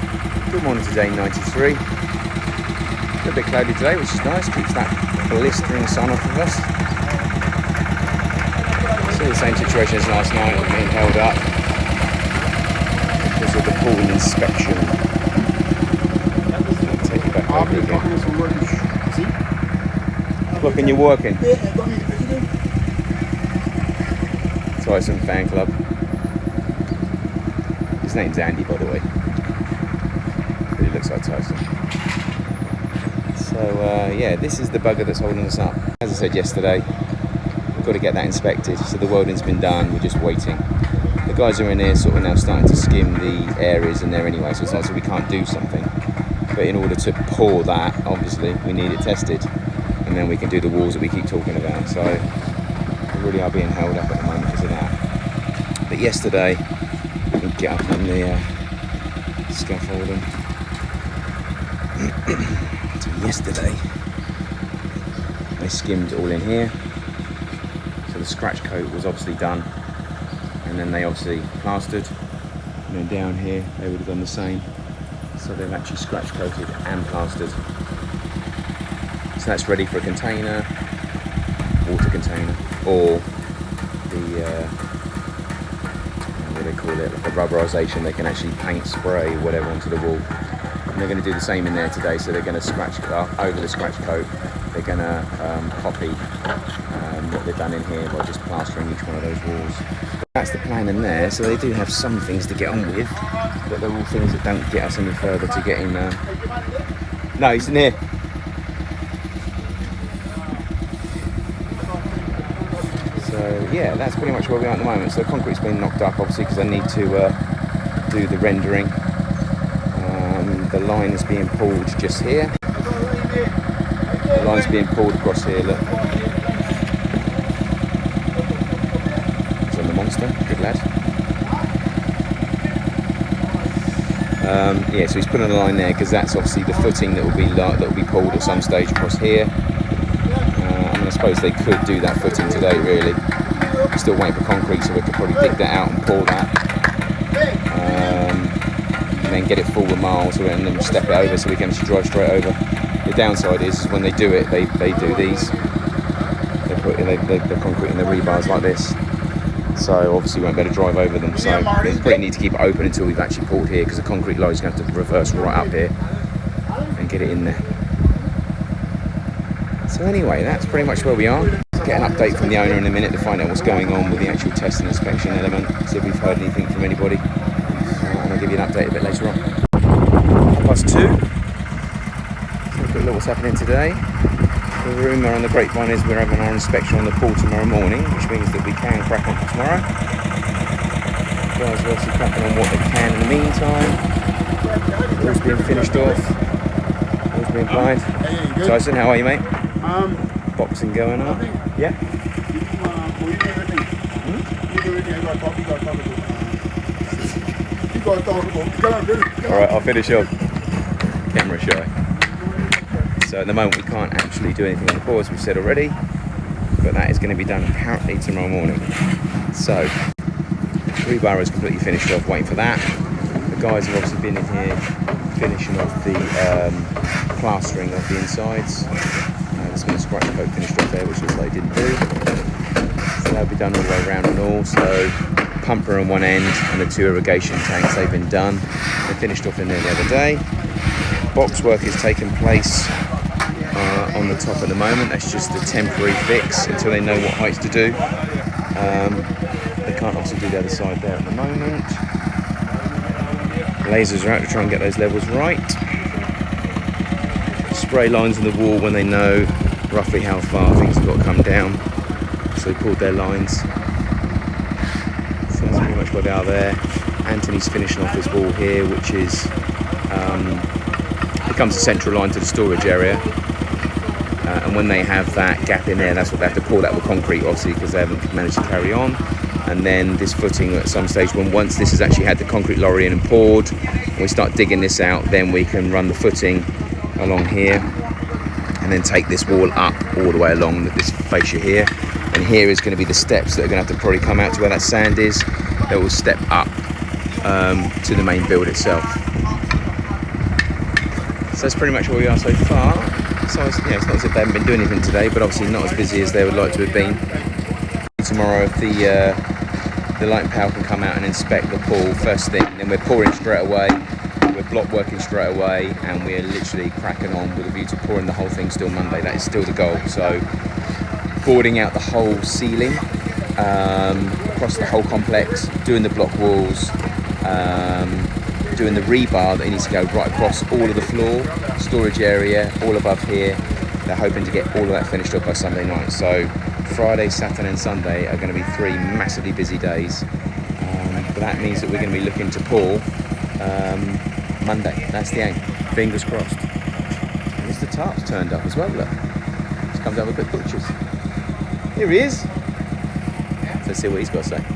Good morning to day 93. A little bit cloudy today, which is nice, keeps that blistering sun off of us. Still the same situation as last night, being held up because of the pool inspection. I'll take you back over again. Looking, you're working. Tyson fan club. His name's Andy, by the way. But he looks like Tyson. So yeah, this is the bugger that's holding us up. As I said yesterday, we've got to get that inspected. So the welding's been done, we're just waiting. The guys are in there sort of now starting to skim the areas in there anyway, so it's not so we can't do something. But in order to pour that, obviously, we need it tested. And then we can do the walls that we keep talking about. So we really are being held up at the moment because of that. But yesterday, we get up on the scaffolding. So yesterday, they skimmed all in here. So the scratch coat was obviously done. And then they obviously plastered. And then down here, they would have done the same. So they've actually scratch coated and plastered. So that's ready for a container, water container, or the, what do they call it, like a rubberization. They can actually paint, spray, whatever onto the wall. And they're going to do the same in there today, so they're going to scratch over the scratch coat. They're going to copy what they've done in here by just plastering each one of those walls. That's the plan in there, so they do have some things to get on with, but they're all things that don't get us any further to getting... No, he's in here. So yeah, that's pretty much where we are at the moment. So the concrete's been knocked up, obviously, because I need to do the rendering. The line is being pulled just here. The line's being pulled across here, look. It's on the monster, good lad. Yeah, so he's putting a line there because that's obviously the footing that will be pulled at some stage across here. I mean, I suppose they could do that footing today, really. We're still waiting for concrete, so we could probably dig that out and pour that. And then get it full with miles and then step it over so we can actually drive straight over. The downside is when they do it, they do these. They put the concrete in the rebars like this. So obviously we won't be able to drive over them. So they probably need to keep it open until we've actually poured here, because the concrete lorry's going to have to reverse right up here and get it in there. So anyway, that's pretty much where we are. Get an update from the owner in a minute to find out what's going on with the actual test and inspection element. See if we've heard anything from anybody. And I'll give you an update a bit later on. 2:30. So look at what's happening today. The rumour on the grapevine is we're having our inspection on the pool tomorrow morning, which means that we can crack on for tomorrow. Guys are obviously cracking on what they can in the meantime. All's being finished off. All's being applied. Hey, Tyson, how are you, mate? Boxing going up. Yeah? Alright, I'll finish up. Camera shy. So at the moment we can't actually do anything on the boards, we've said already, but that is going to be done apparently tomorrow morning. So rebar is completely finished off, waiting for that. The guys have obviously been in here finishing off the plastering of the insides. There's been a scratch coat finished off there, which is what they didn't do. So that'll be done all the way around and all. So pumper on one end and the 2 irrigation tanks, they've been done. They finished off in there the other day. Box work is taking place on the top at the moment. That's just a temporary fix until they know what heights to do. They can't obviously do the other side there at the moment. Lasers are out to try and get those levels right. Spray lines in the wall when they know roughly how far things have got to come down. So they pulled their lines. So that's pretty much where they are there. Anthony's finishing off his wall here, which is becomes a central line to the storage area. And when they have that gap in there, that's what they have to pour that with concrete, obviously, because they haven't managed to carry on. And then this footing at some stage, once this has actually had the concrete lorry in and poured, and we start digging this out, then we can run the footing along here and then take this wall up all the way along this fascia here. And here is going to be the steps that are going to have to probably come out to where that sand is. That will step up to the main build itself. So that's pretty much where we are so far. So it's not as if they haven't been doing anything today, but obviously not as busy as they would like to have been. Tomorrow, if the light power can come out and inspect the pool first thing, then we're pouring straight away. We're block working straight away, and we're literally cracking on with a view to pouring the whole thing still Monday. That is still the goal. So boarding out the whole ceiling, across the whole complex, doing the block walls, doing the rebar that needs to go right across all of the floor, storage area, all above here. They're hoping to get all of that finished up by Sunday night. So Friday, Saturday and Sunday are going to be 3 massively busy days. But that means that we're going to be looking to pour Monday. That's the aim. Fingers crossed. And Mr. Tarp's turned up as well, look. He's come down with quick butchers. Here he is. Let's see what he's got to say.